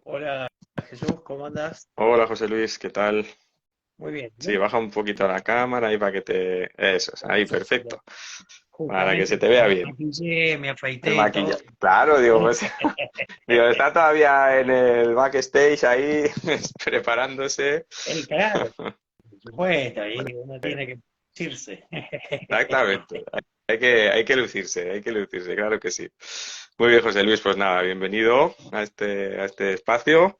Hola Jesús, ¿cómo andás? Hola José Luis, ¿qué tal? Muy bien, Sí, ¿no? baja un poquito la cámara ahí para que te... Eso, ahí, Perfecto. perfecto. Para que Justamente se te vea me bien. maquillé, me El afeité, todo. maquillaje. Claro, digo, pues, digo, está todavía en el backstage ahí preparándose. Claro, por supuesto, ahí uno tiene que decirse. Exactamente. Hay que lucirse, claro que sí. Muy bien, José Luis, pues nada, bienvenido a este espacio.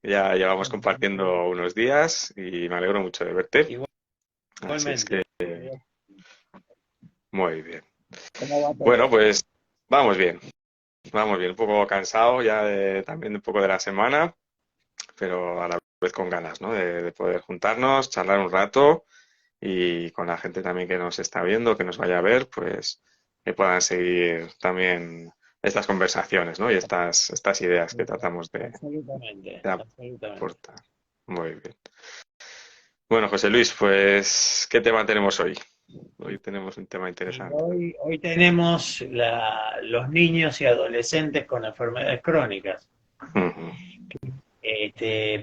Ya llevamos compartiendo unos días y me alegro mucho de verte. Así es Igualmente. que, muy bien. ¿Cómo va Bueno, todo? pues vamos bien, un poco cansado ya también un poco de la semana, pero a la vez con ganas, ¿no? De poder juntarnos, charlar un rato y con la gente también que nos está viendo, que nos vaya a ver, pues que puedan seguir también estas conversaciones, ¿no? Y estas ideas que tratamos Absolutamente, de absolutamente. aportar. Muy bien. Bueno, José Luis, pues, ¿qué tema tenemos hoy? Hoy tenemos un tema Y interesante. hoy tenemos los niños y adolescentes con enfermedades crónicas. Ujú.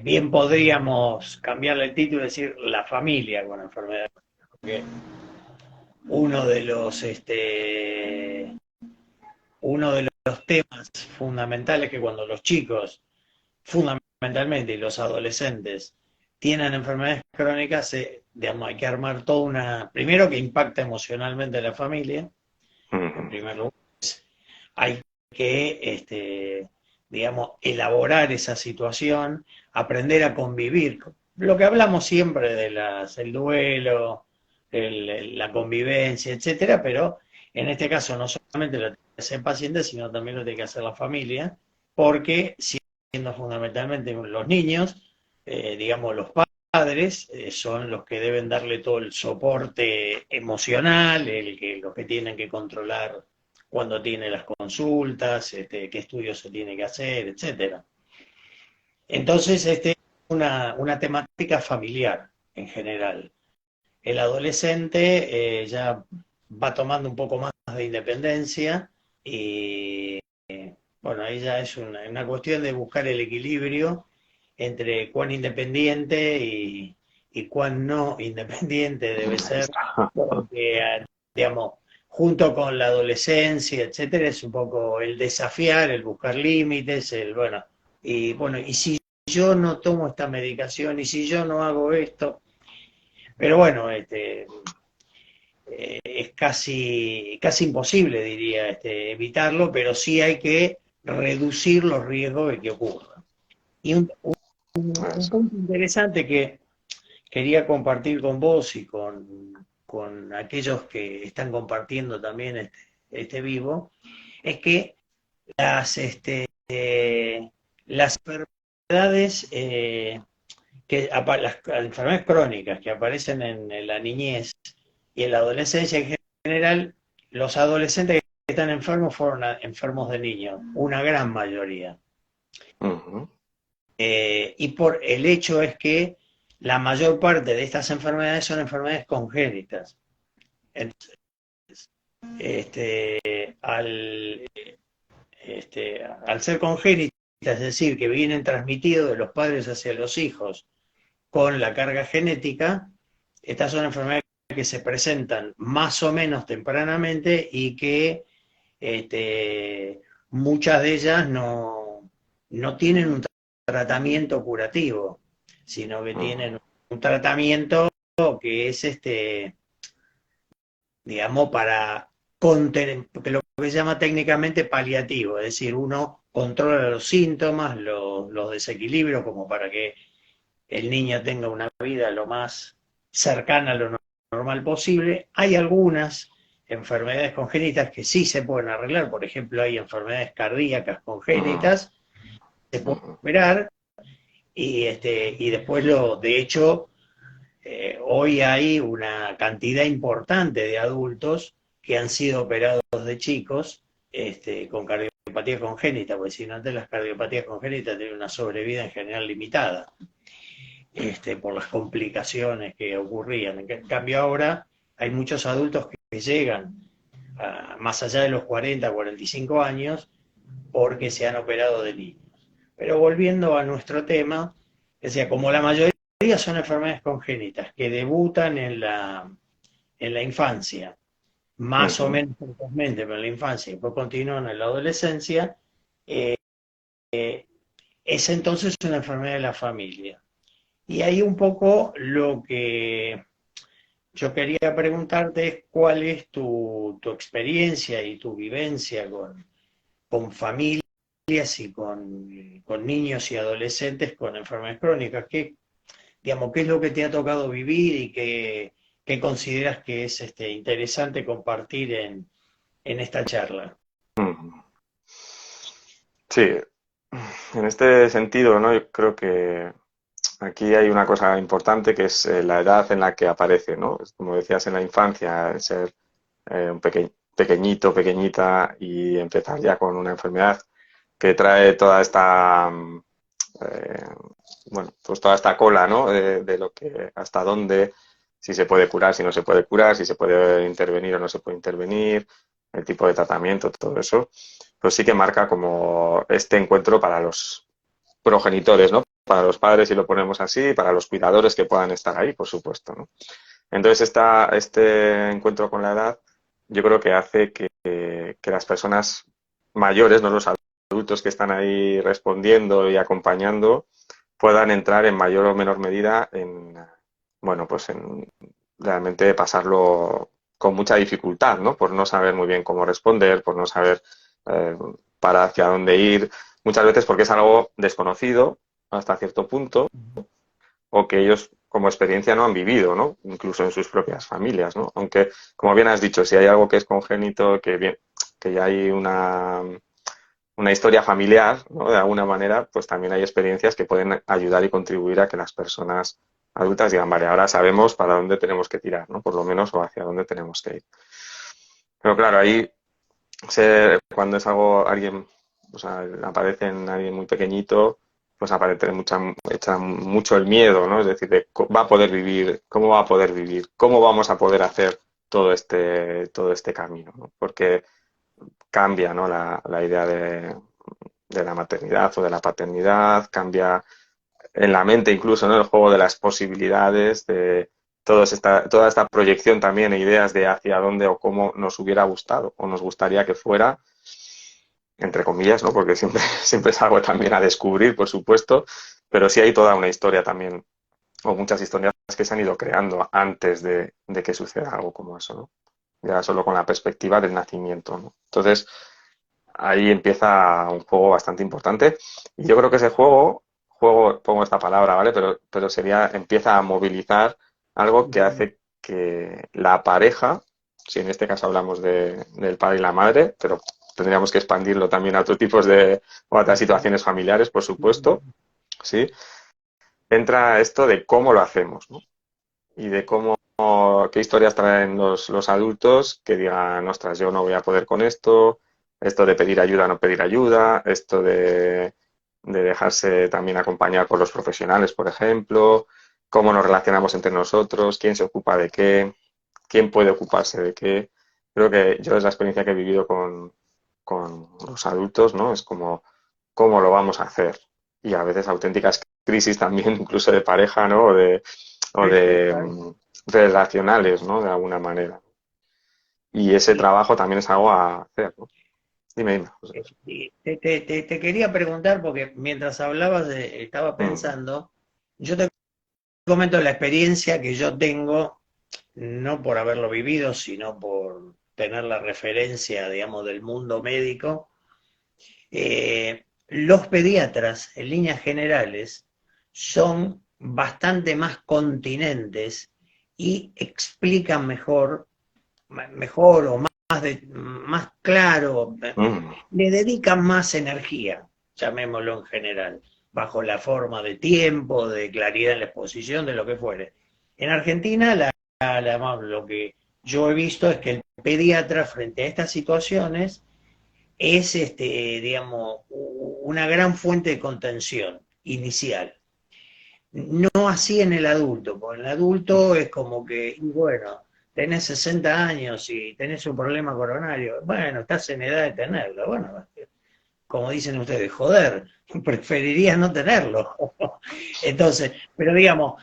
Bien podríamos cambiarle el título y decir la familia con enfermedades, porque uno de uno de los temas fundamentales que cuando los chicos, fundamentalmente, y los adolescentes tienen enfermedades crónicas, digamos, hay que armar toda primero que impacta emocionalmente a la familia, en Ujú. primer lugar, hay que, digamos, elaborar esa situación, aprender a convivir. Lo que hablamos siempre de el duelo, la convivencia, etcétera, pero en este caso no solamente lo tiene que hacer el paciente, sino también lo tiene que hacer la familia, porque siendo fundamentalmente los niños, digamos, los padres son los que deben darle todo el soporte emocional, los que tienen que controlar cuándo tiene las consultas, qué estudios se tiene que hacer, etcétera. Entonces, una temática familiar en general. El adolescente ya va tomando un poco más de independencia y bueno, ahí ya es una cuestión de buscar el equilibrio entre cuán independiente y cuán no independiente debe Ahí ser, está. porque, digamos, junto con la adolescencia, etcétera, es un poco el desafiar, el buscar límites, bueno, y si yo no tomo esta medicación, y si yo no hago esto, pero bueno, es casi imposible, diría, evitarlo, pero sí hay que reducir los riesgos de que ocurra. Y un Eso. punto interesante que quería compartir con vos y con aquellos que están compartiendo también este vivo, es que las enfermedades, las enfermedades crónicas que aparecen en la niñez y en la adolescencia en general, los adolescentes que están enfermos fueron enfermos de niños, una gran mayoría. Ujú. Y por el hecho es que la mayor parte de estas enfermedades son enfermedades congénitas. Entonces, al, al ser congénitas, es decir, que vienen transmitidos de los padres hacia los hijos con la carga genética, estas son enfermedades que se presentan más o menos tempranamente y que muchas de ellas no tienen un tratamiento curativo, sino que Ujú. tienen un tratamiento que es, digamos, para contener, lo que se llama técnicamente paliativo, es decir, uno controla los síntomas, los desequilibrios, como para que el niño tenga una vida lo más cercana a lo normal posible. Hay algunas enfermedades congénitas que sí se pueden arreglar, por ejemplo, hay enfermedades cardíacas Ujú. congénitas, se pueden Ujú. operar y después de hecho, hoy hay una cantidad importante de adultos que han sido operados de chicos con cardiopatía congénita, porque si no antes las cardiopatías congénitas tienen una sobrevida en general limitada por las complicaciones que ocurrían. En cambio ahora hay muchos adultos que llegan más allá de los 40, 45 años, porque se han operado de niños. Pero volviendo a nuestro tema, decía, como la mayoría son enfermedades congénitas que debutan en la infancia, más o Ujú. menos precozmente, pero en la infancia y después continúan en la adolescencia, es entonces una enfermedad de la familia. Y ahí un poco lo que yo quería preguntarte es cuál es tu experiencia y tu vivencia con familias y con niños y adolescentes con enfermedades crónicas. ¿Qué, digamos, qué es lo que te ha tocado vivir y qué consideras que es interesante compartir en esta charla? Ujú. Sí, en este sentido, ¿no? Yo creo que aquí hay una cosa importante que es la edad en la que aparece, ¿no? Como decías, en la infancia, ser un pequeñito, pequeñita y empezar ya con una enfermedad que trae toda esta, eh, bueno, pues toda esta cola, ¿no? De lo que, hasta dónde, si se puede curar, si no se puede curar, si se puede intervenir o no se puede intervenir, el tipo de tratamiento, todo eso, pues sí que marca como este encuentro para los progenitores, ¿no? Para los padres, si lo ponemos así, y para los cuidadores que puedan estar ahí, por supuesto, ¿no? Entonces, este encuentro con la edad, yo creo que hace que las personas mayores, no los adultos que están ahí respondiendo y acompañando, puedan entrar en mayor o menor medida en, bueno, pues en realmente pasarlo con mucha dificultad, ¿no? Por no saber muy bien cómo responder, por no saber eh, para hacia dónde ir, muchas veces porque es algo desconocido hasta cierto punto o que ellos como experiencia no han vivido, ¿no? Incluso en sus propias familias, ¿no? Aunque, como bien has dicho, si hay algo que es congénito, que ya hay una historia familiar, ¿no? De alguna manera, pues también hay experiencias que pueden ayudar y contribuir a que las personas adultas digan, vale, ahora sabemos para dónde tenemos que tirar, ¿no? Por lo menos, o hacia dónde tenemos que ir. Pero claro, ahí cuando es algo, alguien, o sea, aparece en alguien muy pequeñito, pues aparece echa mucho el miedo, ¿no? Es decir, va a poder vivir, cómo va a poder vivir, cómo vamos a poder hacer todo este camino, ¿no? Porque cambia, ¿no? La idea de la maternidad o de la paternidad, cambia en la mente incluso, ¿no? El juego de las posibilidades, de toda esta proyección también e ideas de hacia dónde o cómo nos hubiera gustado o nos gustaría que fuera, entre comillas, ¿no? Porque siempre, siempre es algo también a descubrir, por supuesto, pero sí hay toda una historia también, o muchas historias que se han ido creando antes de que suceda algo como eso, ¿no? Ya solo con la perspectiva del nacimiento, ¿no? Entonces, ahí empieza un juego bastante importante. Y yo creo que ese pongo esta palabra, ¿vale? Pero empieza a movilizar algo que hace que la pareja, si en este caso hablamos del padre y la madre, pero tendríamos que expandirlo también a otros tipos o a otras situaciones familiares, por supuesto, ¿sí? Entra esto de cómo lo hacemos, ¿no? Y de qué historias traen los adultos que digan, ostras, yo no voy a poder con esto de pedir ayuda, no pedir ayuda, esto de dejarse también acompañar por los profesionales, por ejemplo, cómo nos relacionamos entre nosotros, quién se ocupa de qué, quién puede ocuparse de qué. Creo que yo es la experiencia que he vivido con los adultos, ¿no? Es como, ¿cómo lo vamos a hacer? Y a veces auténticas crisis también, incluso de pareja, ¿no? O Sí, sí, de claro. relacionales, ¿no? De alguna manera. Y ese Y, trabajo también es algo a hacer, ¿no? Dime, José. y te quería preguntar, porque mientras hablabas, estaba Mm, pensando, yo te comento la experiencia que yo tengo, no por haberlo vivido, sino por tener la referencia, digamos, del mundo médico. Los pediatras, en líneas generales, son bastante más continentes y explican mejor o más claro, mm, le dedican más energía, llamémoslo en general, bajo la forma de tiempo, de claridad en la exposición, de lo que fuere. En Argentina, lo que yo he visto es que el pediatra frente a estas situaciones es, digamos, una gran fuente de contención inicial. No así en el adulto, porque en el adulto es como que, y bueno, tenés 60 años y tenés un problema coronario, bueno, estás en edad de tenerlo, bueno, como dicen ustedes, joder, preferiría no tenerlo. Entonces, pero digamos,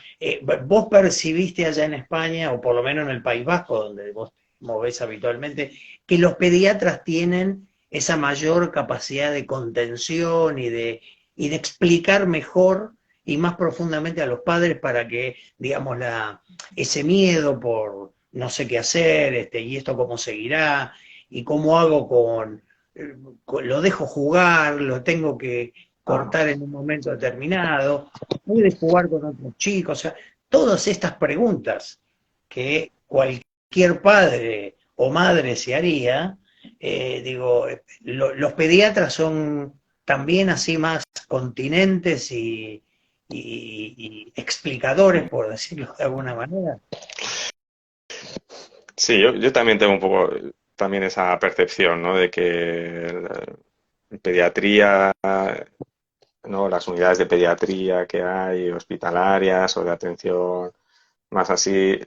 vos percibiste allá en España, o por lo menos en el País Vasco, donde vos te movés habitualmente, que los pediatras tienen esa mayor capacidad de contención y de explicar mejor y más profundamente a los padres para que, digamos, ese miedo por no sé qué hacer, y esto cómo seguirá, y cómo hago lo dejo jugar, lo tengo que Ah, cortar en un momento determinado, puede jugar con otros chicos, o sea, todas estas preguntas que cualquier padre o madre se haría, digo, los pediatras son también así más continentes y explicadores, por decirlo de alguna manera. sí, yo también tengo un poco también esa percepción, ¿no? De que la pediatría, ¿no? Las unidades de pediatría que hay, hospitalarias o de atención más así,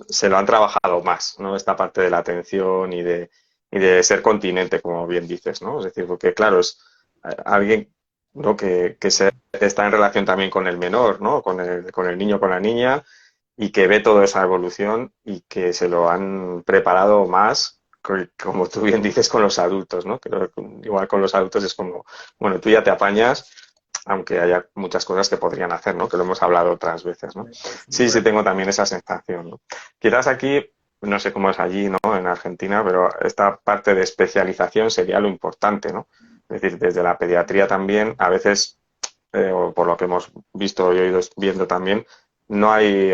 se lo han trabajado más, ¿no? Esta parte de la atención y de ser continente, como bien dices, ¿no? Es decir, porque claro, es alguien, ¿no? Que está en relación también con el menor, ¿no? Con el niño, con la niña, y que ve toda esa evolución y que se lo han preparado más, como tú bien dices, con los adultos, ¿no? Que igual con los adultos es como, bueno, tú ya te apañas, aunque haya muchas cosas que podrían hacer, ¿no? Que lo hemos hablado otras veces, ¿no? Sí, sí tengo también esa sensación, ¿no? Quizás aquí, no sé cómo es allí, ¿no? En Argentina, pero esta parte de especialización sería lo importante, ¿no? Es decir, desde la pediatría también, a veces, o por lo que hemos visto y oído viendo también, no hay,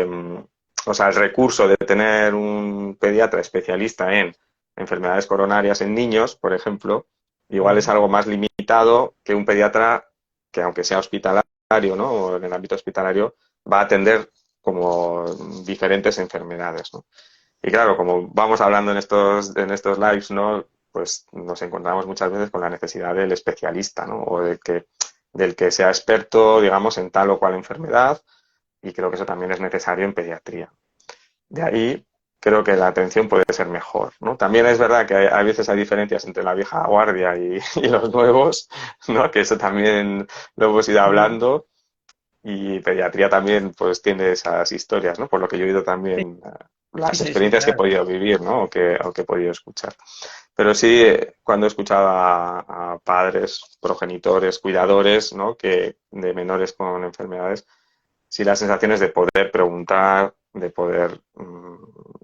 o sea, el recurso de tener un pediatra especialista en enfermedades coronarias en niños, por ejemplo, igual es Ujú. algo más limitado que un pediatra que aunque sea hospitalario, ¿no? O en el ámbito hospitalario, va a atender como diferentes enfermedades, ¿no? Y claro, como vamos hablando en estos lives, ¿no? Pues nos encontramos muchas veces con la necesidad del especialista, ¿no? O del que sea experto, digamos, en tal o cual enfermedad, y creo que eso también es necesario en pediatría. De ahí creo que la atención puede ser mejor, ¿no? También es verdad que hay veces hay diferencias entre la vieja guardia y los nuevos, ¿no? Que eso también lo hemos ido hablando, y pediatría también pues tiene esas historias, ¿no? Por lo que yo he oído Sí, también sí, las sí, sí, experiencias que he claro. podido vivir, ¿no? O que he podido escuchar. Pero sí, cuando he escuchado a padres, progenitores, cuidadores, ¿no? Que de menores con enfermedades, sí las sensaciones de poder preguntar, de poder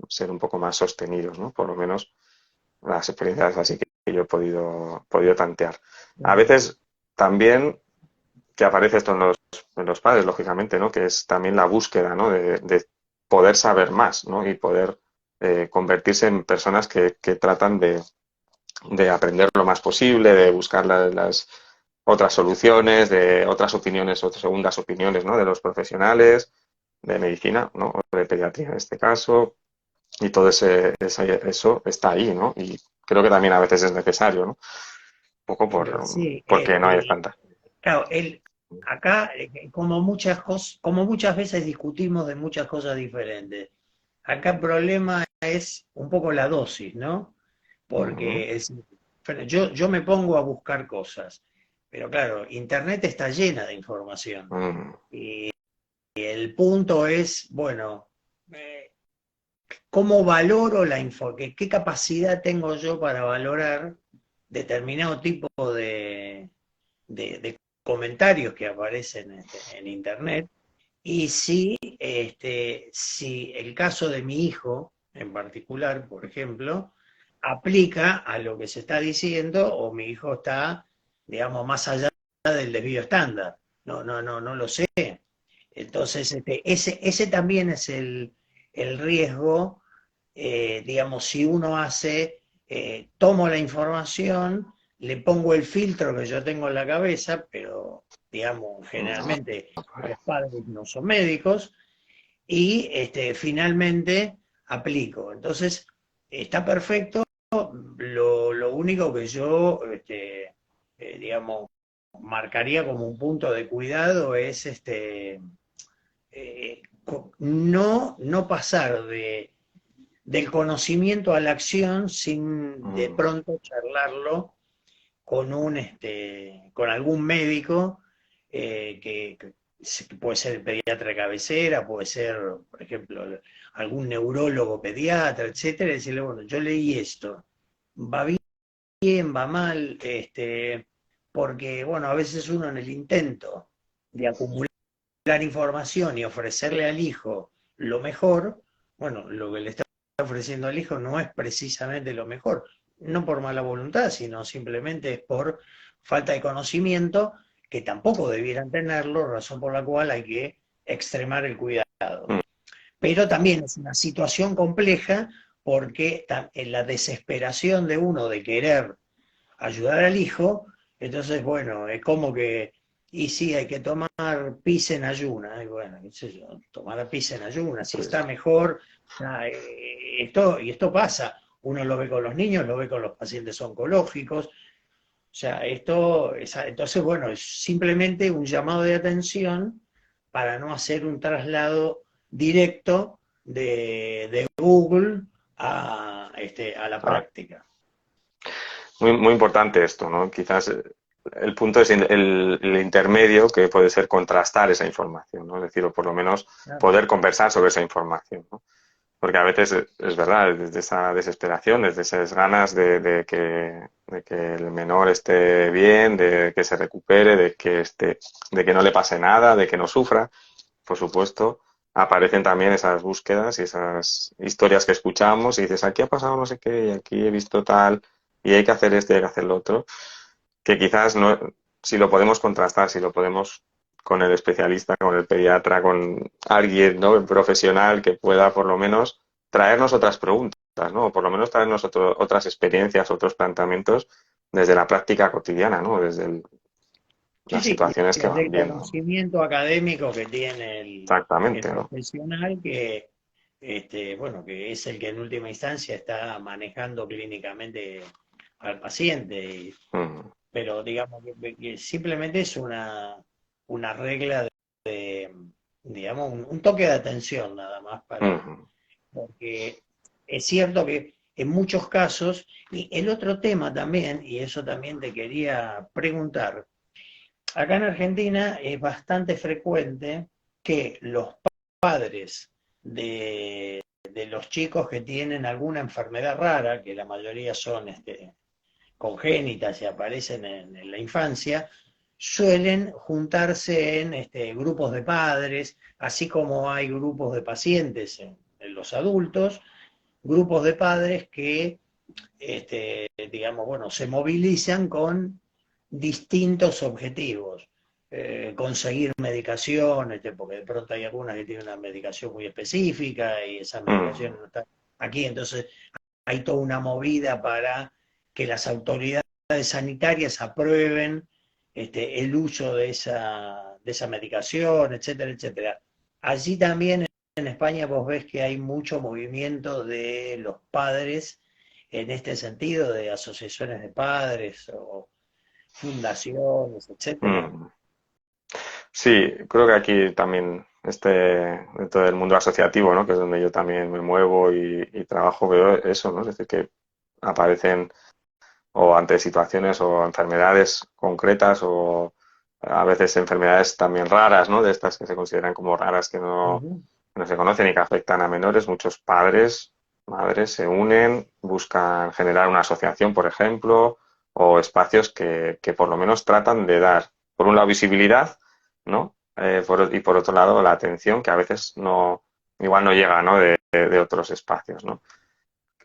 ser un poco más sostenidos, ¿no? Por lo menos las experiencias así que yo he podido tantear. A veces también que aparece esto en los padres, lógicamente, ¿no? Que es también la búsqueda, ¿no? De poder saber más, ¿no? Y poder convertirse en personas que tratan de aprender lo más posible, de buscar las otras soluciones, de otras opiniones, otras segundas opiniones, ¿no? De los profesionales de medicina, ¿no? O de pediatría en este caso, y todo eso está ahí, ¿no? Y creo que también a veces es necesario, ¿no? Un poco Sí, porque no hay tanta. claro, acá, como muchas veces discutimos de muchas cosas diferentes, acá el problema es un poco la dosis, ¿no? Ujú, Porque pero yo me pongo a buscar cosas, pero claro, Internet está llena de información. ujú. Y el punto es, bueno, eh, ¿cómo valoro la información? ¿Qué capacidad tengo yo para valorar determinado tipo de comentarios que aparecen en Internet? Y si el caso de mi hijo en particular, por ejemplo, aplica a lo que se está diciendo o mi hijo está, digamos, más allá del desvío estándar. No lo sé. Entonces, ese también es el riesgo, digamos, si uno tomo la información, le pongo el filtro que yo tengo en la cabeza, pero, digamos, No, generalmente pues, los padres no son médicos, y finalmente aplico. Entonces, está perfecto. Lo único que yo, digamos, marcaría como un punto de cuidado es no pasar del conocimiento a la acción sin de pronto charlarlo con con algún médico que puede ser el pediatra de cabecera, puede ser, por ejemplo, algún neurólogo pediatra, etcétera, y decirle, bueno, yo leí esto, va bien, va mal, porque, bueno, a veces uno en el intento de acumular información y ofrecerle al hijo lo mejor, bueno, lo que le está ofreciendo al hijo no es precisamente lo mejor, no por mala voluntad, sino simplemente es por falta de conocimiento, que tampoco debieran tenerlo, razón por la cual hay que extremar el cuidado. Pero también es una situación compleja porque en la desesperación de uno de querer ayudar al hijo, entonces, bueno, es como que, y sí, hay que tomar pis en ayuna, y bueno, qué sé yo, tomar pis en ayuna, si está mejor, esto pasa, uno lo ve con los niños, lo ve con los pacientes oncológicos, o sea, entonces, bueno, es simplemente un llamado de atención para no hacer un traslado directo de Google a la Ah, práctica. muy importante esto, ¿no? Quizás el punto es el intermedio que puede ser contrastar esa información, ¿no? Es decir, o por lo menos poder conversar sobre esa información, ¿no? Porque a veces es verdad, desde esa desesperación, desde esas ganas de que el menor esté bien, de que se recupere, de que no le pase nada, de que no sufra, por supuesto, aparecen también esas búsquedas y esas historias que escuchamos y dices, aquí ha pasado no sé qué, y aquí he visto tal, y hay que hacer esto y hay que hacer lo otro, que quizás no, si lo podemos contrastar, si lo podemos con el especialista, con el pediatra, con alguien, ¿no? Un profesional que pueda por lo menos traernos otras preguntas, ¿no? O por lo menos traernos otras experiencias, otros planteamientos desde la práctica cotidiana, ¿no? Sí, las sí, situaciones que desde van el viendo. conocimiento académico que tiene el Exactamente, ¿no? profesional que, bueno, que es el que en última instancia está manejando clínicamente al paciente, Mm, pero digamos que simplemente es una regla digamos, un toque de atención nada más mm, porque es cierto que en muchos casos, y el otro tema también, y eso también te quería preguntar, acá en Argentina es bastante frecuente que los padres de los chicos que tienen alguna enfermedad rara, que la mayoría son congénitas y aparecen en la infancia, suelen juntarse en grupos de padres, así como hay grupos de pacientes en los adultos, grupos de padres que, digamos, bueno, se movilizan con distintos objetivos. Conseguir medicación, porque de pronto hay algunas que tienen una medicación muy específica y esa medicación mm, no está aquí, entonces hay toda una movida para que las autoridades sanitarias aprueben el uso de esa medicación, etcétera, etcétera. Allí también en España vos ves que hay mucho movimiento de los padres en este sentido, de asociaciones de padres o fundaciones, etcétera. mm. Sí, creo que aquí también, dentro del mundo asociativo, ¿no? Que es donde yo también me muevo y trabajo, veo eso, ¿no? Es decir, que aparecen o ante situaciones o enfermedades concretas o a veces enfermedades también raras, ¿no? De estas que se consideran como raras Ujú. que no se conocen y que afectan a menores. Muchos padres, madres se unen, buscan generar una asociación, por ejemplo, o espacios que por lo menos tratan de dar, por un lado, visibilidad, ¿no? Y por otro lado, la atención que a veces no, igual no llega, ¿no? De otros espacios, ¿no?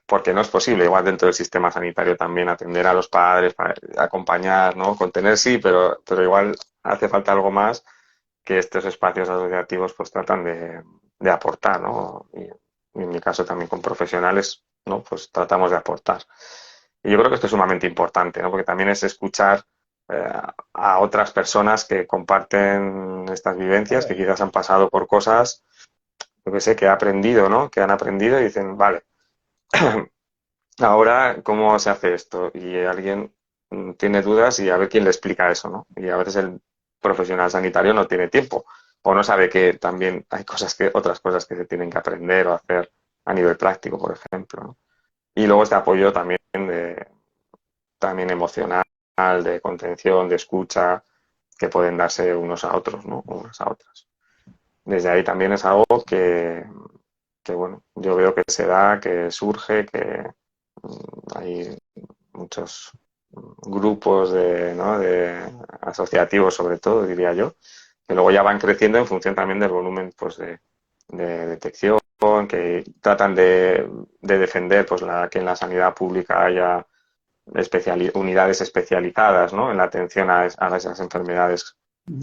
Porque no es posible, igual dentro del sistema sanitario también atender a los padres, para acompañar, ¿no? Contener sí, pero igual hace falta algo más que estos espacios asociativos pues tratan de aportar, ¿no? Y en mi caso también con profesionales, ¿no? Pues tratamos de aportar. Y yo creo que esto es sumamente importante, ¿no? Porque también es escuchar a otras personas que comparten estas vivencias, que Claro. quizás han pasado por cosas, yo que sé, que he aprendido, ¿no? Que han aprendido y dicen, vale, ahora, ¿cómo se hace esto? Y alguien tiene dudas y a ver quién le explica eso, ¿no? Y a veces el profesional sanitario no tiene tiempo o no sabe que también hay otras cosas que se tienen que aprender o hacer a nivel práctico, por ejemplo, ¿no? Y luego este apoyo también también emocional, de contención, de escucha, que pueden darse unos a otros, ¿no? Unas a otras. Desde ahí también es algo que bueno, yo veo que se da, que surge, que hay muchos grupos ¿no? de asociativos, sobre todo, diría yo, que luego ya van creciendo en función también del volumen pues, de detección, que tratan de defender pues, que en la sanidad pública haya unidades especializadas, ¿no? En la atención a esas enfermedades,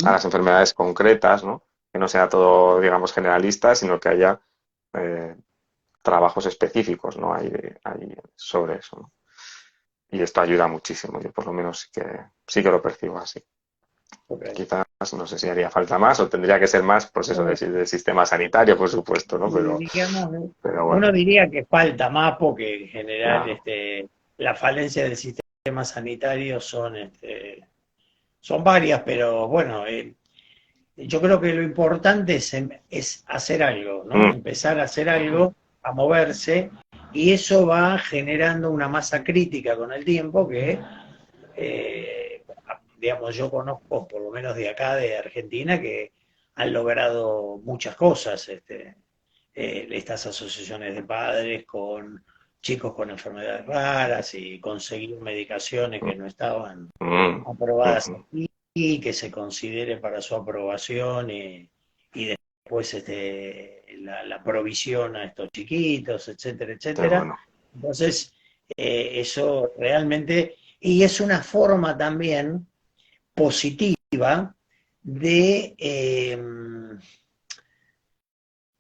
a las enfermedades concretas, ¿no? Que no sea todo, digamos, generalista, sino que haya eh, trabajos específicos, ¿no? Hay sobre eso, ¿no? Y esto ayuda muchísimo. Yo por lo menos sí que lo percibo así. Okay. Quizás no sé si haría falta más o tendría que ser más, pues eso, del sistema sanitario, por supuesto, ¿no? Digamos, Pero uno bueno, diría que falta más porque en general claro. la falencia del sistema sanitario son varias, pero bueno, yo creo que lo importante es hacer algo, ¿no? Mm, Empezar a hacer algo, a moverse, y eso va generando una masa crítica con el tiempo que, digamos, yo conozco, por lo menos de acá, de Argentina, que han logrado muchas cosas, estas asociaciones de padres con chicos con enfermedades raras y conseguir medicaciones que no estaban mm, aprobadas mm, aquí, y que se considere para su aprobación y después la provisión a estos chiquitos, etcétera, qué etcétera. bueno. Entonces, eso realmente, y es una forma también positiva de,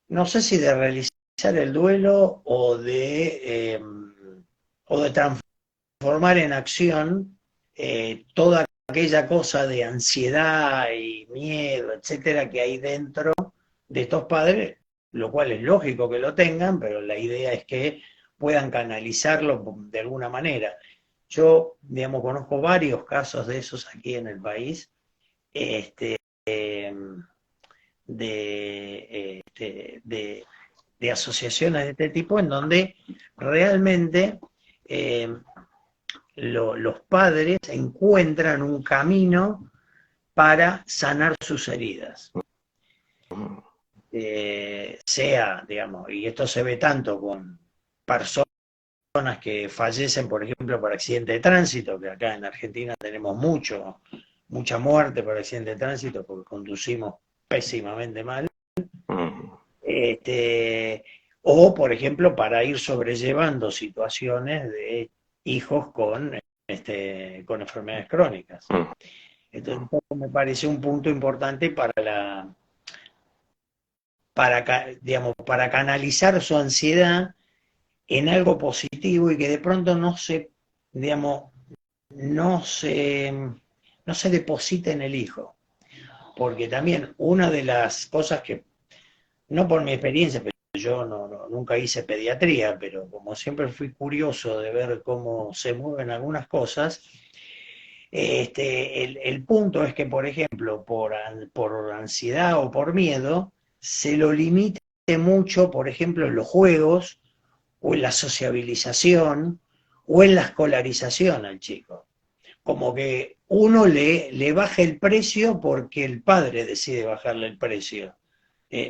no sé si de realizar el duelo o de transformar en acción toda aquella cosa de ansiedad y miedo, etcétera, que hay dentro de estos padres, lo cual es lógico que lo tengan, pero la idea es que puedan canalizarlo de alguna manera. Yo, digamos, conozco varios casos de esos aquí en el país, este, de asociaciones de este tipo, en donde realmente eh, los padres encuentran un camino para sanar sus heridas. Mm, Sea, digamos, y esto se ve tanto con personas que fallecen, por ejemplo, por accidente de tránsito, que acá en Argentina tenemos mucha muerte por accidente de tránsito porque conducimos pésimamente mal. mm, Este, o, por ejemplo, para ir sobrellevando situaciones de hijos con enfermedades crónicas. mm. Entonces, me parece un punto importante digamos, para canalizar su ansiedad en algo positivo y que de pronto digamos, no se, no se deposita en el hijo. Porque también una de las cosas que, no por mi experiencia, pero yo nunca hice pediatría, pero como siempre fui curioso de ver cómo se mueven algunas cosas, el punto es que, por ejemplo, por ansiedad o por miedo, se lo limite mucho, por ejemplo, en los juegos, o en la sociabilización, o en la escolarización al chico. Como que uno le baja el precio porque el padre decide bajarle el precio,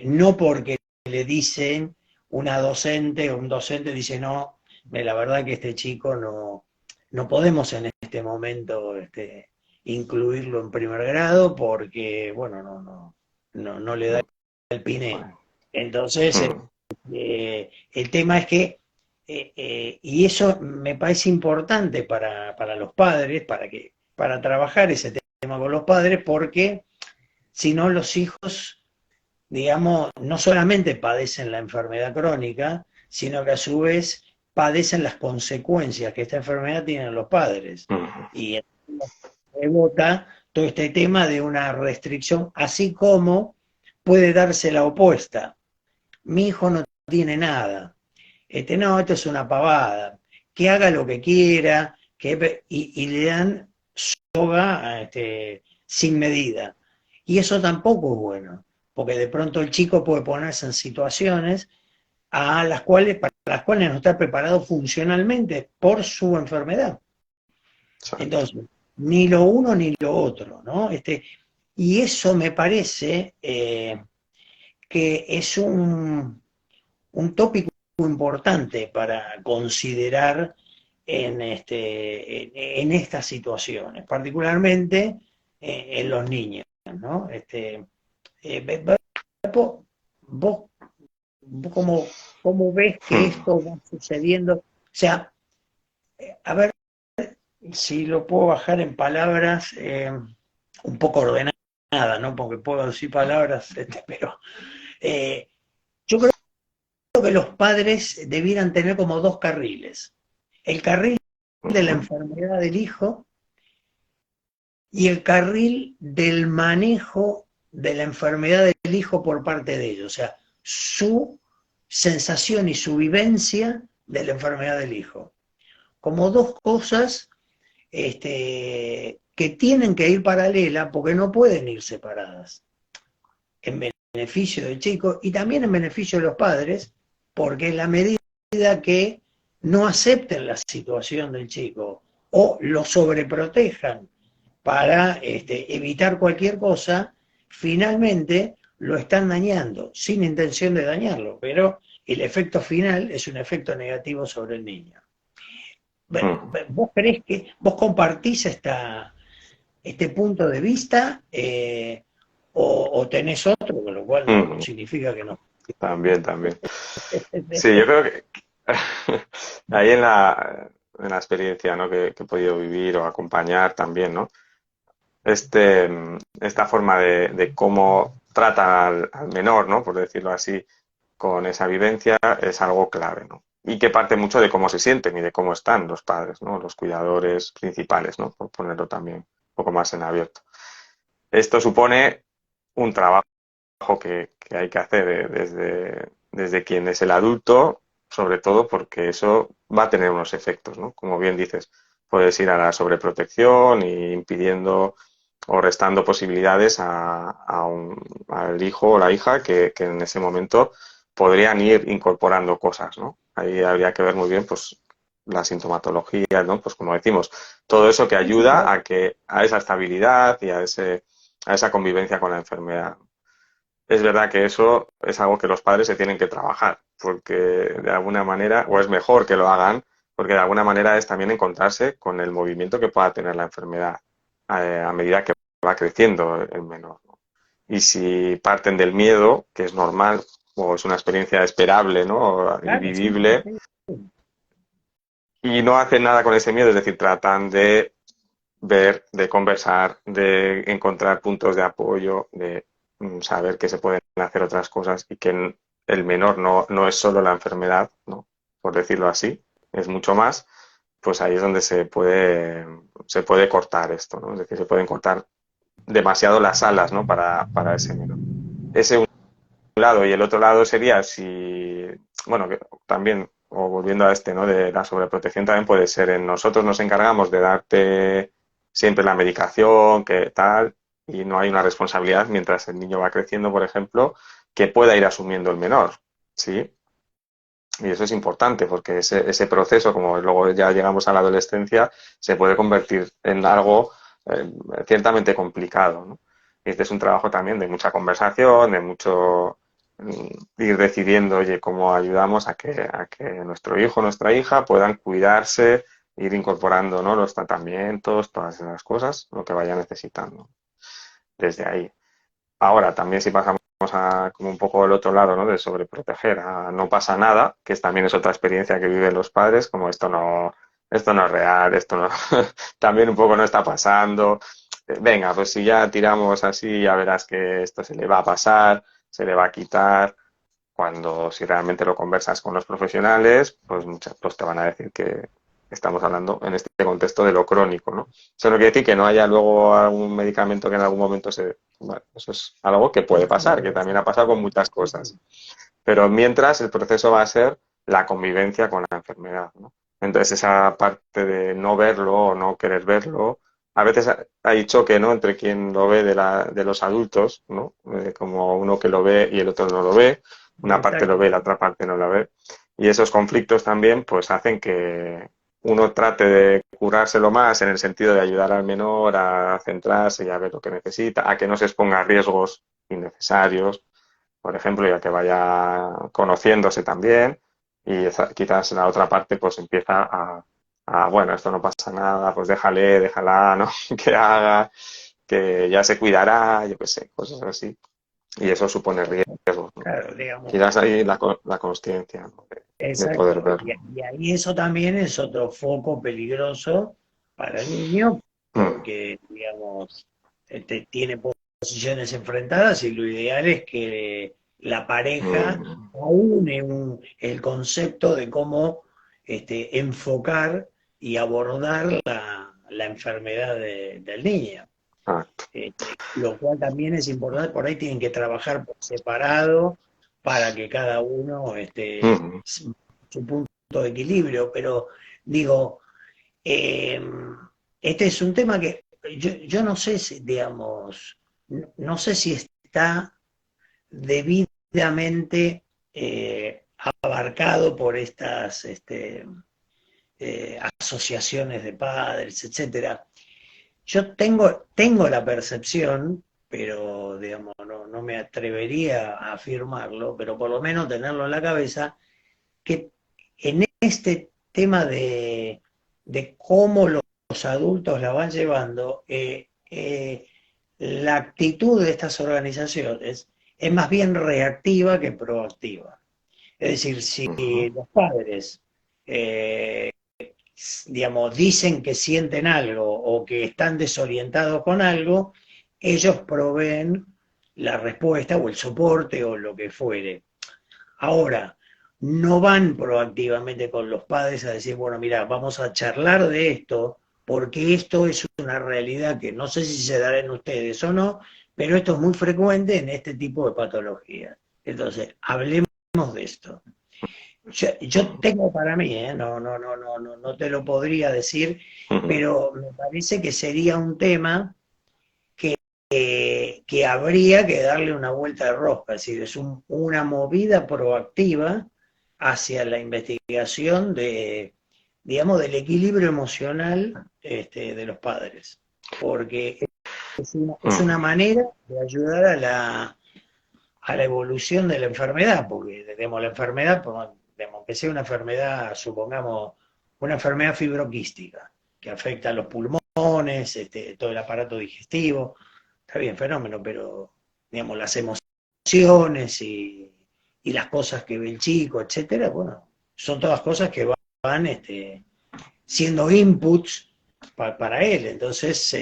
no porque le dicen una docente o un docente dice, no, la verdad que este chico no podemos en este momento incluirlo en primer grado porque, bueno, no le da el piné. Bueno, Entonces, mm, el tema es que, y eso me parece importante para los padres, para trabajar ese tema con los padres, porque si no los hijos, digamos, no solamente padecen la enfermedad crónica, sino que a su vez padecen las consecuencias que esta enfermedad tiene en los padres. mm, Y rebota todo este tema de una restricción, así como puede darse la opuesta. Mi hijo no tiene nada. No, esto es una pavada. Que haga lo que quiera, y le dan soga sin medida. Y eso tampoco es bueno, porque de pronto el chico puede ponerse en situaciones para las cuales no está preparado funcionalmente por su enfermedad. exacto. Entonces, ni lo uno ni lo otro, ¿no? Y eso me parece que es un tópico importante para considerar en estas situaciones, particularmente en los niños, ¿no? Vos, vos cómo ves que Hmm. esto va sucediendo. O sea, a ver si lo puedo bajar en palabras un poco ordenadas, ¿no? Porque puedo decir palabras, pero eh, yo creo que los padres debieran tener como dos carriles. El carril de la Ujú. enfermedad del hijo y el carril del manejo de la enfermedad del hijo por parte de ellos. O sea, su sensación y su vivencia de la enfermedad del hijo. Como dos cosas que tienen que ir paralelas porque no pueden ir separadas. En beneficio del chico y también en beneficio de los padres, porque en la medida que no acepten la situación del chico o lo sobreprotejan para evitar cualquier cosa, finalmente lo están dañando, sin intención de dañarlo, pero el efecto final es un efecto negativo sobre el niño. Ujú. ¿Vos creés que vos compartís este punto de vista o tenés otro, con lo cual no Ujú. significa que no? También, también. Sí, yo creo que ahí en la experiencia, ¿no? que he podido vivir o acompañar también, ¿no? Esta forma de cómo tratan al menor, ¿no? Por decirlo así, con esa vivencia es algo clave, ¿no? Y que parte mucho de cómo se sienten y de cómo están los padres, ¿no? Los cuidadores principales, ¿no? Por ponerlo también un poco más en abierto. Esto supone un trabajo que hay que hacer desde quien es el adulto, sobre todo porque eso va a tener unos efectos, ¿no? Como bien dices, puedes ir a la sobreprotección y impidiendo o restando posibilidades al hijo o la hija que en ese momento podrían ir incorporando cosas, ¿no? Ahí habría que ver muy bien, pues, la sintomatología, ¿no? Pues como decimos, todo eso que Sí, sí, ayuda a esa estabilidad y a esa convivencia con la enfermedad. Es verdad que eso es algo que los padres se tienen que trabajar, porque de alguna manera, o es mejor que lo hagan, porque de alguna manera es también encontrarse con el movimiento que pueda tener la enfermedad a medida que va creciendo el menor, ¿no? Y si parten del miedo, que es normal, o es una experiencia esperable, ¿no? Y claro, sí, sí, vivible, sí. y no hacen nada con ese miedo, es decir, tratan de ver, de conversar, de encontrar puntos de apoyo, de saber que se pueden hacer otras cosas y que el menor no es solo la enfermedad, ¿no? Por decirlo así, es mucho más, pues ahí es donde se puede cortar esto, ¿no? Es decir, se pueden cortar demasiado las alas, ¿no? Para ese menor. Ese un lado y el otro lado sería si, bueno, que también, o volviendo a ¿no? De la sobreprotección también puede ser en nosotros nos encargamos de darte siempre la medicación, que tal, y no hay una responsabilidad mientras el niño va creciendo, por ejemplo, que pueda ir asumiendo el menor, ¿sí? Y eso es importante porque ese proceso, como luego ya llegamos a la adolescencia, se puede convertir en algo ciertamente complicado, ¿no? Y este es un trabajo también de mucha conversación, de mucho ir decidiendo, oye, cómo ayudamos a que nuestro hijo, nuestra hija puedan cuidarse, ir incorporando, ¿no? Los tratamientos, todas esas cosas, lo que vaya necesitando desde ahí. Ahora, también si pasamos a como un poco el otro lado, ¿no? De sobreproteger a no pasa nada, que también es otra experiencia que viven los padres, como esto no es real, esto no, también un poco no está pasando. Venga, pues si ya tiramos así, ya verás que esto se le va a pasar, se le va a quitar. Cuando si realmente lo conversas con los profesionales, pues muchos pues te van a decir que estamos hablando en este contexto de lo crónico, ¿no? Eso no quiere decir que no haya luego algún medicamento que en algún momento se... Bueno, eso es algo que puede pasar, que también ha pasado con muchas cosas. Pero mientras el proceso va a ser la convivencia con la enfermedad, ¿no? Entonces esa parte de no verlo o no querer verlo, a veces hay choque, ¿no? Entre quien lo ve de los adultos, ¿no? Como uno que lo ve y el otro no lo ve, una parte lo ve, la otra parte no lo ve. Y esos conflictos también pues hacen que uno trate de curárselo más en el sentido de ayudar al menor a centrarse y a ver lo que necesita, a que no se exponga a riesgos innecesarios, por ejemplo, ya que vaya conociéndose también. Y quizás la otra parte pues empieza bueno, esto no pasa nada, pues déjala, ¿no? Que haga, que ya se cuidará, yo qué sé, cosas así. Y eso supone riesgos, ¿no? Claro, digamos. Quizás ahí la consciencia, ¿no? De poder Exacto. verlo. Y ahí eso también es otro foco peligroso para el niño, Mm, porque, digamos, tiene posiciones enfrentadas y lo ideal es que la pareja mm, aúne el concepto de cómo enfocar y abordar la enfermedad del niño. ah, Lo cual también es importante, por ahí tienen que trabajar por separado para que cada uno mm, su punto de equilibrio, pero digo, eh, este es un tema que yo no sé si, digamos, no sé si está debidamente abarcado por estas asociaciones de padres, etcétera. Yo tengo la percepción, pero digamos, no me atrevería a afirmarlo, pero por lo menos tenerlo en la cabeza, que en este tema de cómo los adultos la van llevando, la actitud de estas organizaciones es más bien reactiva que proactiva. Es decir, si mm, los padres eh, digamos, dicen que sienten algo o que están desorientados con algo, ellos proveen la respuesta o el soporte o lo que fuere. Ahora, no van proactivamente con los padres a decir, bueno, mira, vamos a charlar de esto, porque esto es una realidad que no sé si se dará en ustedes o no, pero esto es muy frecuente en este tipo de patologías. Entonces, hablemos de esto. Yo mm, tengo para mí, no te lo podría decir, mm, pero me parece que sería un tema que habría que darle una vuelta de rosca, es decir, es una movida proactiva hacia la investigación digamos, del equilibrio emocional de los padres, porque es una mm, manera de ayudar a la evolución de la enfermedad, porque digamos, la enfermedad, digamos, que sea una enfermedad, supongamos, una enfermedad fibroquística, que afecta a los pulmones, todo el aparato digestivo, está bien, fenómeno, pero digamos, las emociones y las cosas que ve el chico, etcétera, bueno, son todas cosas que van siendo inputs para él. Entonces,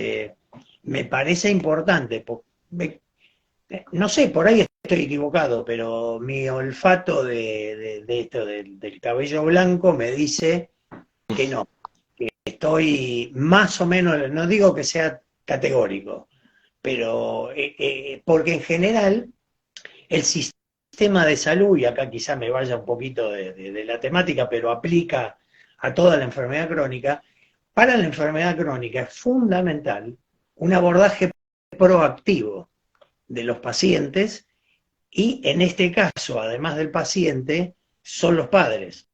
me parece importante, no sé, por ahí estoy equivocado, pero mi olfato de esto del cabello blanco me dice que no, que estoy más o menos, no digo que sea categórico, pero porque en general el sistema de salud, y acá quizá me vaya un poquito de la temática, pero aplica a toda la enfermedad crónica, para la enfermedad crónica es fundamental un abordaje proactivo de los pacientes y en este caso, además del paciente, son los padres,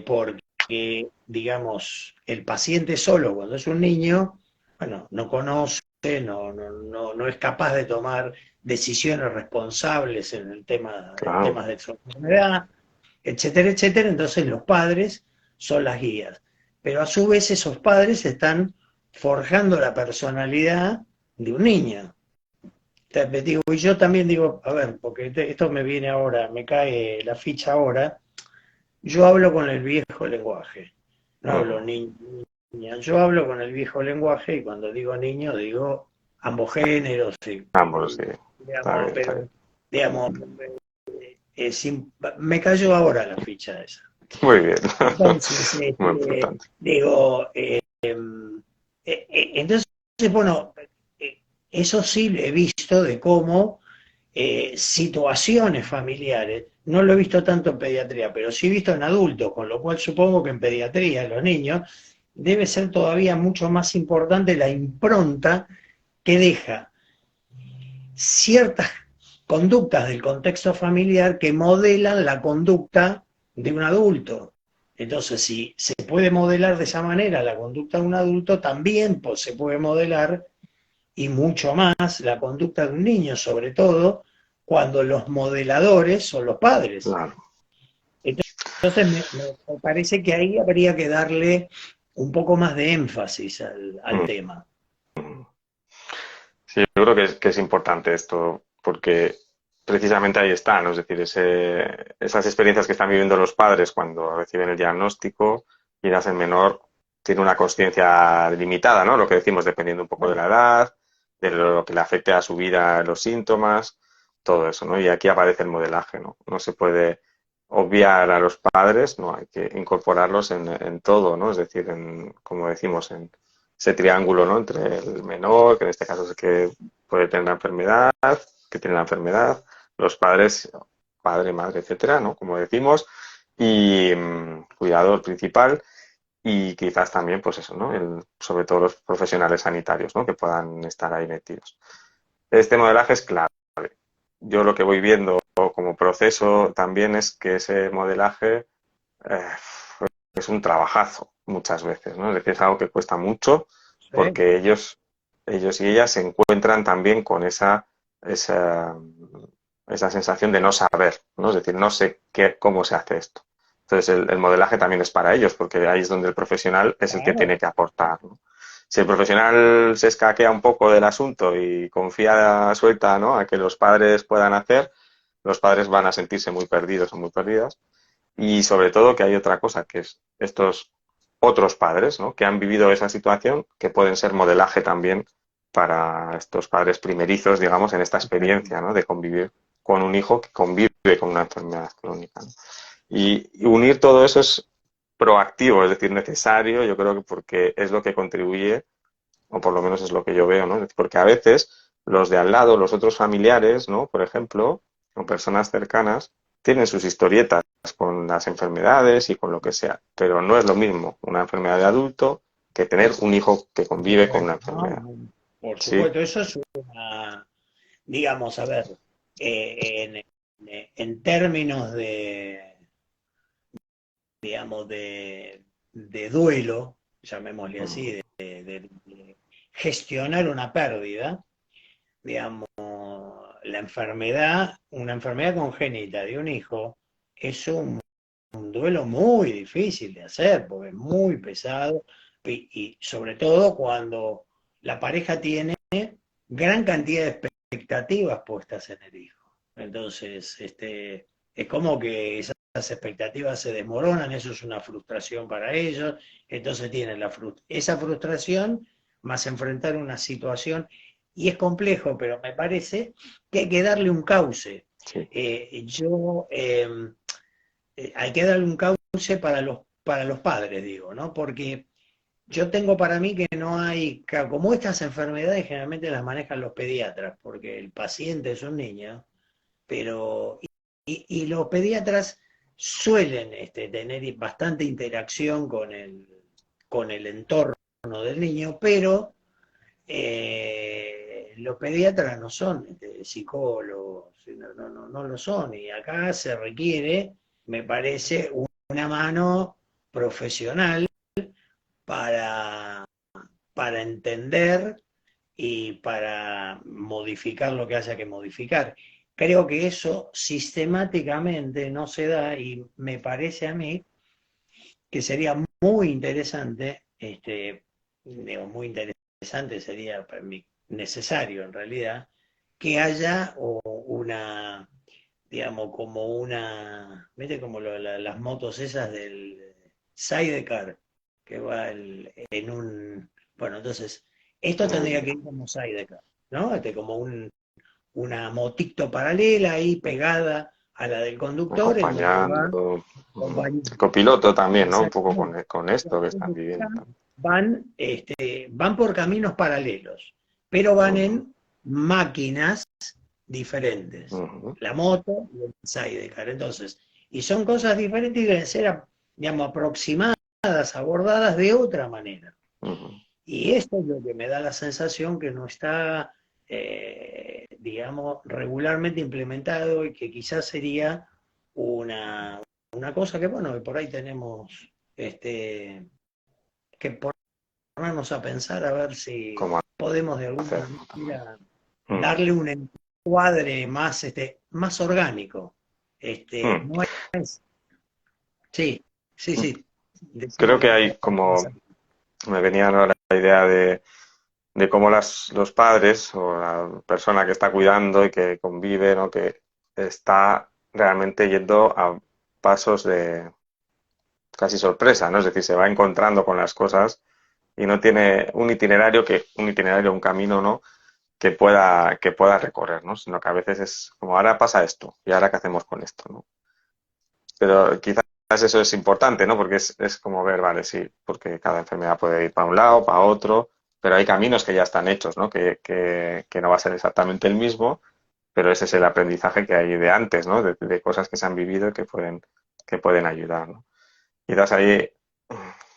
porque, digamos, el paciente solo cuando es un niño, bueno, no conoce, no es capaz de tomar decisiones responsables en en claro. temas de su enfermedad, etcétera, etcétera. Entonces los padres son las guías. Pero a su vez esos padres están forjando la personalidad de un niño. Digo, y yo también digo, a ver, porque esto me viene ahora, me cae la ficha ahora, yo hablo con el viejo lenguaje, no hablo Mm, niña, yo hablo con el viejo lenguaje y cuando digo niño digo ambos géneros, ambos, sí. Está digamos, bien, está pero bien. digamos, me cayó ahora la ficha esa. Muy bien. Entonces, Muy importante. digo, entonces, bueno, eso sí he visto de cómo situaciones familiares, no lo he visto tanto en pediatría, pero sí he visto en adultos, con lo cual supongo que en pediatría, en los niños, debe ser todavía mucho más importante la impronta que deja ciertas conductas del contexto familiar que modelan la conducta de un adulto. Entonces, si se puede modelar de esa manera la conducta de un adulto, también pues, se puede modelar y mucho más la conducta de un niño, sobre todo cuando los modeladores son los padres. Claro. Entonces me parece que ahí habría que darle un poco más de énfasis al Mm. tema. Sí, yo creo que es importante esto, porque precisamente ahí está, ¿no? Es decir, esas experiencias que están viviendo los padres cuando reciben el diagnóstico, quizás el menor tiene una conciencia limitada, ¿no? Lo que decimos, dependiendo un poco de la edad, de lo que le afecte a su vida, los síntomas, todo eso, ¿no? Y aquí aparece el modelaje, ¿no? No se puede obviar a los padres, ¿no? Hay que incorporarlos en todo, ¿no? Es decir, como decimos, en ese triángulo, ¿no? Entre el menor, que en este caso es el que puede tener la enfermedad, que tiene la enfermedad, los padres, padre, madre, etcétera, ¿no? Como decimos, y cuidador principal, y quizás también, pues eso, ¿no? Sobre todo los profesionales sanitarios, ¿no? Que puedan estar ahí metidos. Este modelaje es clave. Yo lo que voy viendo como proceso también es que ese modelaje eh, es un trabajazo muchas veces, ¿no? Es decir, es algo que cuesta mucho ¿Sí? porque ellos y ellas se encuentran también con esa, esa sensación de no saber, ¿no? Es decir, no sé cómo se hace esto. Entonces, el modelaje también es para ellos, porque ahí es donde el profesional es el que Claro. tiene que aportar, ¿no? Si el profesional se escaquea un poco del asunto y confía suelta, ¿no? A que los padres puedan hacer, los padres van a sentirse muy perdidos o muy perdidas. Y sobre todo que hay otra cosa, que es estos otros padres, ¿no? Que han vivido esa situación, que pueden ser modelaje también para estos padres primerizos, digamos, en esta experiencia, ¿no? De convivir con un hijo que convive con una enfermedad crónica, ¿no? Y unir todo eso es proactivo, es decir, necesario, yo creo que porque es lo que contribuye, o por lo menos es lo que yo veo, ¿no? Porque a veces los de al lado, los otros familiares, ¿no? Por ejemplo, o personas cercanas, tienen sus historietas con las enfermedades y con lo que sea, pero no es lo mismo una enfermedad de adulto que tener un hijo que Por convive con una supuesto, enfermedad. ¿no? Por Sí. supuesto, eso es una, digamos, a ver, en términos digamos, de duelo, llamémosle así, Mm. de gestionar una pérdida, digamos, una enfermedad congénita de un hijo es un duelo muy difícil de hacer, porque es muy pesado, y sobre todo cuando la pareja tiene gran cantidad de expectativas puestas en el hijo. Entonces, es como que esas expectativas se desmoronan, eso es una frustración para ellos, entonces tienen esa frustración más enfrentar una situación, y es complejo, pero me parece que hay que darle un cauce. Sí. Hay que darle un cauce para los padres, digo, ¿no? Porque yo tengo para mí que no hay, como estas enfermedades generalmente las manejan los pediatras, porque el paciente es un niño, pero, y los pediatras suelen tener bastante interacción con el entorno del niño, pero los pediatras no son psicólogos, no lo son, y acá se requiere, me parece, una mano profesional para, para entender y para modificar lo que haya que modificar. Creo que eso sistemáticamente no se da, y me parece a mí que sería muy interesante, digo, muy interesante sería para mí necesario en realidad, que haya una, digamos, como una, ¿viste? Como las motos esas del sidecar, que va en un, bueno, entonces, esto tendría Mm. que ir como sidecar, ¿no? Como una motito paralela ahí pegada a la del conductor, en donde va Acompañando. El acompañando. copiloto también, ¿no? Un poco Exactamente. con esto que están viviendo también. Van por caminos paralelos, pero van Ujú, en máquinas diferentes. ujú, La moto y el sidecar. Entonces, y son cosas diferentes y deben ser, digamos, aproximadas, abordadas de otra manera. ujú. Y esto es lo que me da la sensación que no está, digamos, regularmente implementado y que quizás sería una cosa que, bueno, que por ahí tenemos que ponernos a pensar a ver si ¿Cómo podemos de alguna hacer? manera Mm, darle un encuadre más, más orgánico. mm, No es, sí, sí, mm. sí, Creo decime que qué hay estás como, pensando. me venía ahora la idea de cómo los padres o la persona que está cuidando y que convive, ¿no? Que está realmente yendo a pasos de casi sorpresa, ¿no? Es decir, se va encontrando con las cosas y no tiene un itinerario, un camino, ¿no? Que pueda recorrer, ¿no? Sino que a veces es como, ahora pasa esto, y ahora qué hacemos con esto, ¿no? Pero quizás eso es importante, ¿no? Porque es como ver, vale, sí, porque cada enfermedad puede ir para un lado, para otro, pero hay caminos que ya están hechos, ¿no? Que no va a ser exactamente el mismo, pero ese es el aprendizaje que hay de antes, ¿no? De cosas que se han vivido y que pueden ayudar, ¿no? Quizás ahí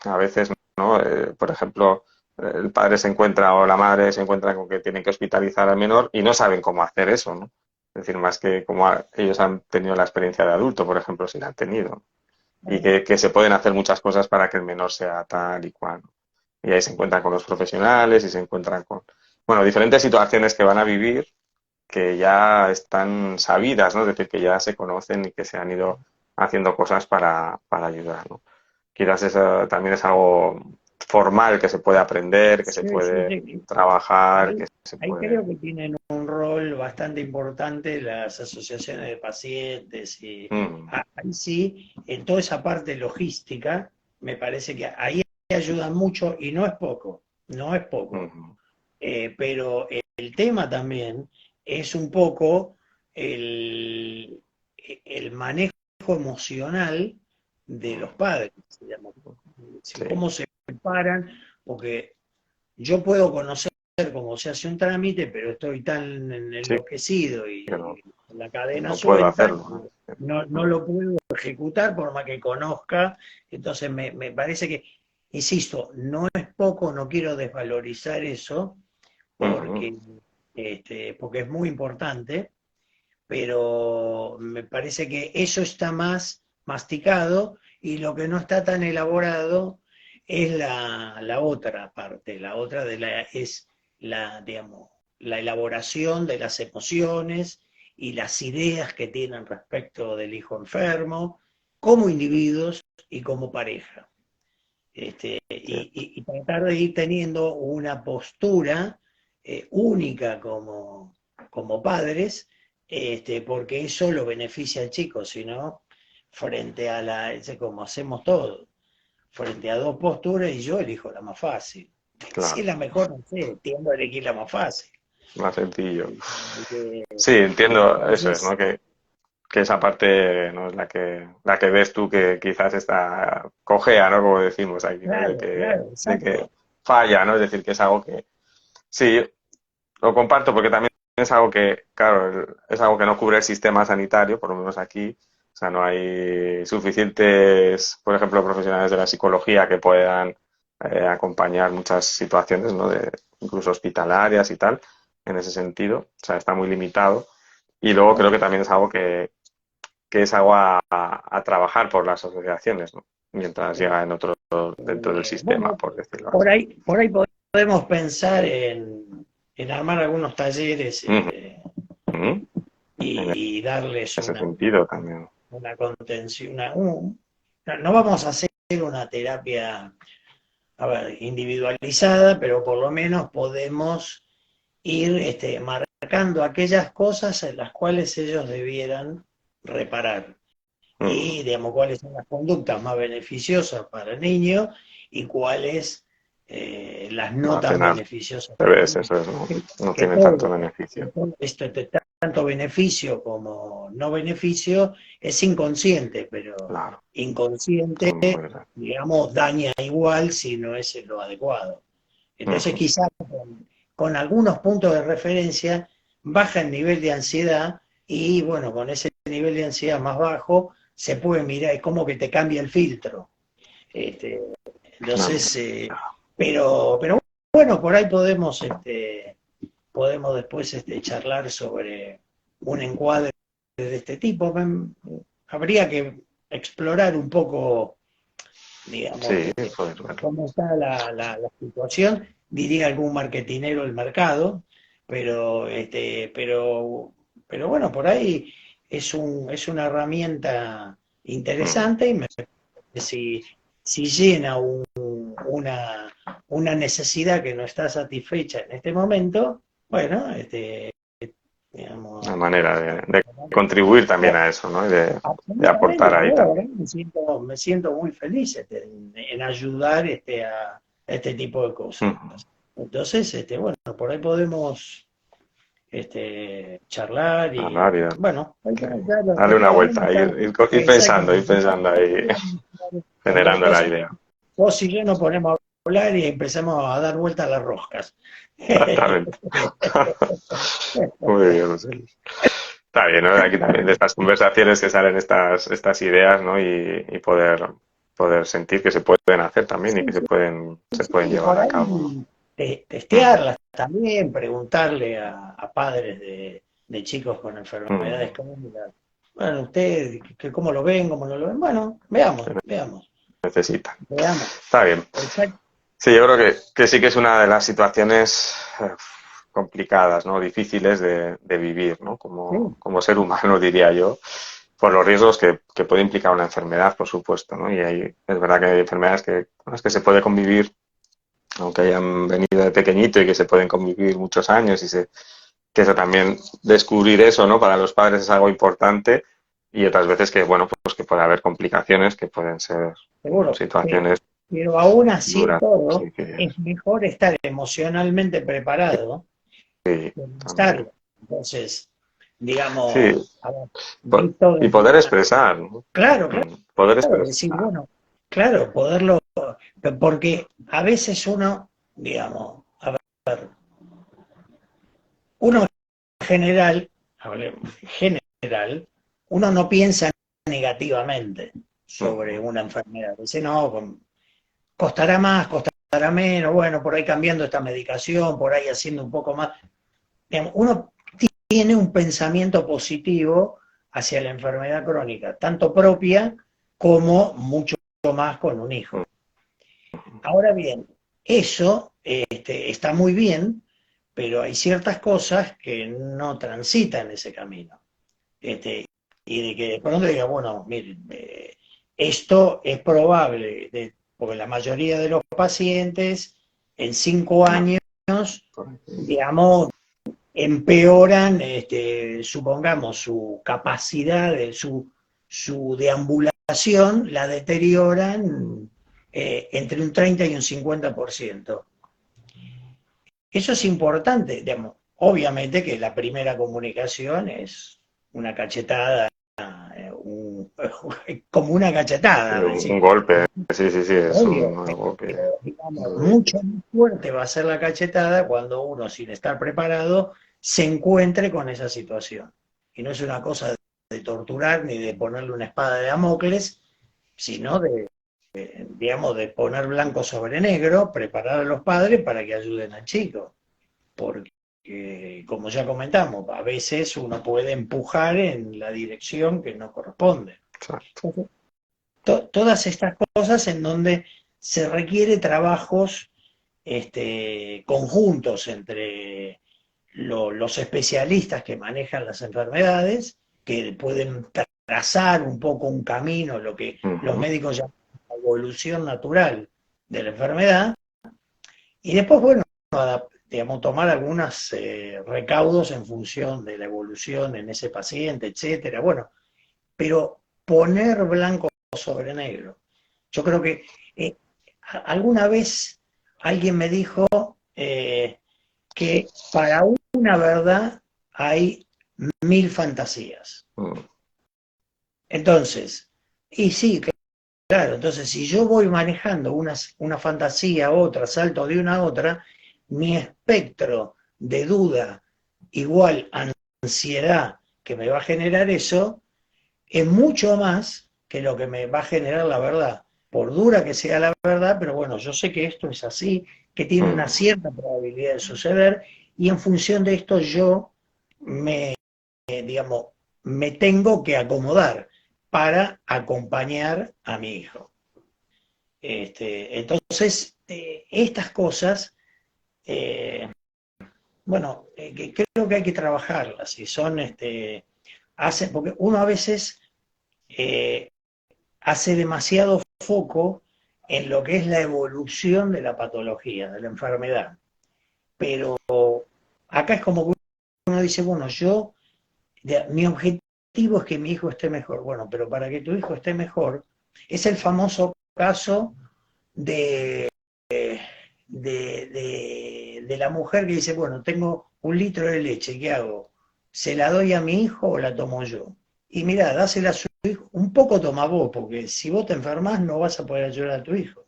a veces, ¿no? Por ejemplo, el padre se encuentra o la madre se encuentra con que tienen que hospitalizar al menor y no saben cómo hacer eso, ¿no? Es decir, más que como ellos han tenido la experiencia de adulto, por ejemplo, si la han tenido, y que se pueden hacer muchas cosas para que el menor sea tal y cual, ¿no? Y ahí se encuentran con los profesionales y se encuentran con, bueno, diferentes situaciones que van a vivir que ya están sabidas, ¿no? Es decir, que ya se conocen y que se han ido haciendo cosas para ayudar, ¿no? Quizás eso también es algo formal que se puede aprender, que se Sí, sí, puede sí. trabajar, que Ahí, se ahí puede... creo que tienen un rol bastante importante las asociaciones de pacientes y Mm, ahí sí, en toda esa parte logística, me parece que ahí ayudan mucho y no es poco, no es poco. mm, Pero el tema también es un poco el, el manejo emocional de los mm, padres, digamos, sí, cómo se preparan, porque yo puedo conocer cómo se hace un trámite, pero estoy tan sí, enloquecido que no, y la cadena no puedo suelta, hacerlo, no ¿no? lo puedo ejecutar por más que conozca. Entonces me parece que, insisto, no es poco, no quiero desvalorizar eso, Mm, mm, porque, porque es muy importante, pero me parece que eso está más masticado y lo que no está tan elaborado es la otra parte, la otra es digamos, la elaboración de las emociones y las ideas que tienen respecto del hijo enfermo, como individuos y como pareja. cierto, Y tratar de ir teniendo una postura única como padres, porque eso lo beneficia al chico, sino frente a como hacemos todos, frente a dos posturas y yo elijo la más fácil. Si es claro, la mejor, no sé, tiendo a elegir la más fácil. más sencillo. Eh, Sí, entiendo, eso es, entonces, ¿no? Que esa parte no es la que ves tú que quizás está cojea, ¿no? Como decimos aquí, ¿no? claro, claro, De que exacto. falla, ¿no? Es decir, que es algo que sí, lo comparto porque también es algo que, claro, es algo que no cubre el sistema sanitario, por lo menos aquí. O sea, no hay suficientes, por ejemplo, profesionales de la psicología que puedan acompañar muchas situaciones, ¿no? Incluso hospitalarias y tal, en ese sentido. O sea, está muy limitado. Y luego creo que también es algo que es algo a trabajar por las asociaciones, ¿no? Mientras llega en otro, dentro del sistema, Bueno, por decirlo así. por ahí podemos pensar en armar algunos talleres Ujú, ujú. En y darles ese sentido también. una contención. No vamos a hacer una terapia, a ver, individualizada, pero por lo menos podemos ir marcando aquellas cosas en las cuales ellos debieran reparar Ujú. y, digamos, cuáles son las conductas más beneficiosas para el niño y cuáles las no Al tan final, beneficiosas te para el ves, niño. eso es, ¿no? No Que tiene tanto todo, beneficio. esto, tanto beneficio como no beneficio, es inconsciente, pero Claro, inconsciente, son muy grandes. digamos, daña igual si no es lo adecuado. Entonces, Ujú. quizás con algunos puntos de referencia baja el nivel de ansiedad y, bueno, con ese nivel de ansiedad más bajo se puede mirar, es como que te cambia el filtro. Este, No, entonces, pero bueno, por ahí podemos podemos después charlar sobre un encuadre de este tipo. Habría que explorar un poco, digamos, Sí, poder verlo. cómo está la situación, diría algún marketinero el mercado, pero, pero bueno, por ahí es una herramienta Mm. interesante y si, si llena una necesidad que no está satisfecha en este momento, bueno, Una digamos, manera de contribuir también a eso, ¿no? Y de absolutamente, aportar ahí yo la verdad también. me siento muy feliz en ayudar a este tipo de cosas. Mm. Entonces, bueno, por ahí podemos charlar y, Hablar y bueno, darle una vuelta, ir exactamente. pensando ahí, Cualquier generando la cosa, idea. vos y yo nos ponemos a hablar y empezamos a dar vueltas a las roscas. Exactamente. Muy bien, José Luis. Está bien, ¿no? Aquí también de estas conversaciones que salen estas ideas, ¿no? Y poder sentir que se pueden hacer también y que Sí, sí, se sí, pueden y llevar por a cabo. ahí Mm, testearlas también, preguntarle a padres de chicos con enfermedades mm. crónicas. Bueno, usted, ¿cómo lo ven? ¿Cómo no lo ven? Bueno, veamos, Se veamos, necesita. veamos. Está bien. Exacto. Sí, yo creo que sí que es una de las situaciones complicadas, ¿no? Difíciles de vivir, ¿no? Sí, Como ser humano, diría yo, por los riesgos que puede implicar una enfermedad, por supuesto, ¿no? Y es verdad que hay enfermedades con las que se puede convivir, aunque hayan venido de pequeñito y que se pueden convivir muchos años que eso también, descubrir eso, ¿no? Para los padres es algo importante y otras veces que, bueno, pues que puede haber complicaciones que pueden ser seguro. situaciones Pero aún así duras. todo, Así que es mejor estar emocionalmente preparado sí, que no también. estarlo. Entonces, digamos, Sí, a ver, visto y desde poder una... expresar, ¿no? Claro, claro, Poder decir, expresar. bueno, claro, poderlo, porque a veces uno, digamos, a ver, uno en general, general, uno no piensa negativamente sobre Mm, una enfermedad. Dice, no, costará más, costará menos, bueno, por ahí cambiando esta medicación, por ahí haciendo un poco más. Digamos, uno tiene un pensamiento positivo hacia la enfermedad crónica, tanto propia como mucho más con un hijo. mm, Ahora bien, eso está muy bien, pero hay ciertas cosas que no transitan ese camino. Este, y de que de pronto diga, bueno, miren, esto es probable, porque la mayoría de los pacientes en 5 años, por aquí. digamos, empeoran, supongamos, su capacidad, su deambulación, la deterioran entre un 30 y un 50%. Eso es importante, digamos. Obviamente que la primera comunicación es una cachetada, un, como una Sí, cachetada, un decir, golpe, sí, sí, sí, es obvio, algo que pero digamos, duele. mucho más fuerte va a ser la cachetada cuando uno, sin estar preparado, se encuentre con esa situación. Y no es una cosa de torturar ni de ponerle una espada de Damocles, sino digamos, de poner blanco sobre negro, preparar a los padres para que ayuden al chico. Porque, como ya comentamos, a veces uno puede empujar en la dirección que no corresponde. Exacto. Todas estas cosas en donde se requiere trabajos conjuntos entre los especialistas que manejan las enfermedades, que pueden trazar un poco un camino, lo que los Ujú. médicos llaman la evolución natural de la enfermedad, y después, bueno, digamos, tomar algunos recaudos en función de la evolución en ese paciente, etcétera. Bueno, pero poner blanco sobre negro. Yo creo que eh, alguna vez alguien me dijo que para una verdad hay 1000 fantasías. Mm, Entonces, y sí, claro, entonces si yo voy manejando una fantasía, otra, salto de una a otra, mi espectro de duda igual a ansiedad que me va a generar eso es mucho más que lo que me va a generar la verdad. Por dura que sea la verdad, pero bueno, yo sé que esto es así, que tiene una mm. cierta probabilidad de suceder y en función de esto yo me, digamos, me tengo que acomodar para acompañar a mi hijo. Entonces, estas cosas, eh, bueno, que creo que hay que trabajarlas y son, porque uno a veces eh, hace demasiado foco en lo que es la evolución de la patología, de la enfermedad. Pero acá es como que uno dice, bueno, mi objetivo es que mi hijo esté mejor. Bueno, pero para que tu hijo esté mejor, es el famoso caso de, de la mujer que dice, bueno, tengo 1 litro de leche, ¿qué hago? ¿Se la doy a mi hijo o la tomo yo? Y mira, dásela a su hijo, un poco toma vos, porque si vos te enfermas no vas a poder ayudar a tu hijo.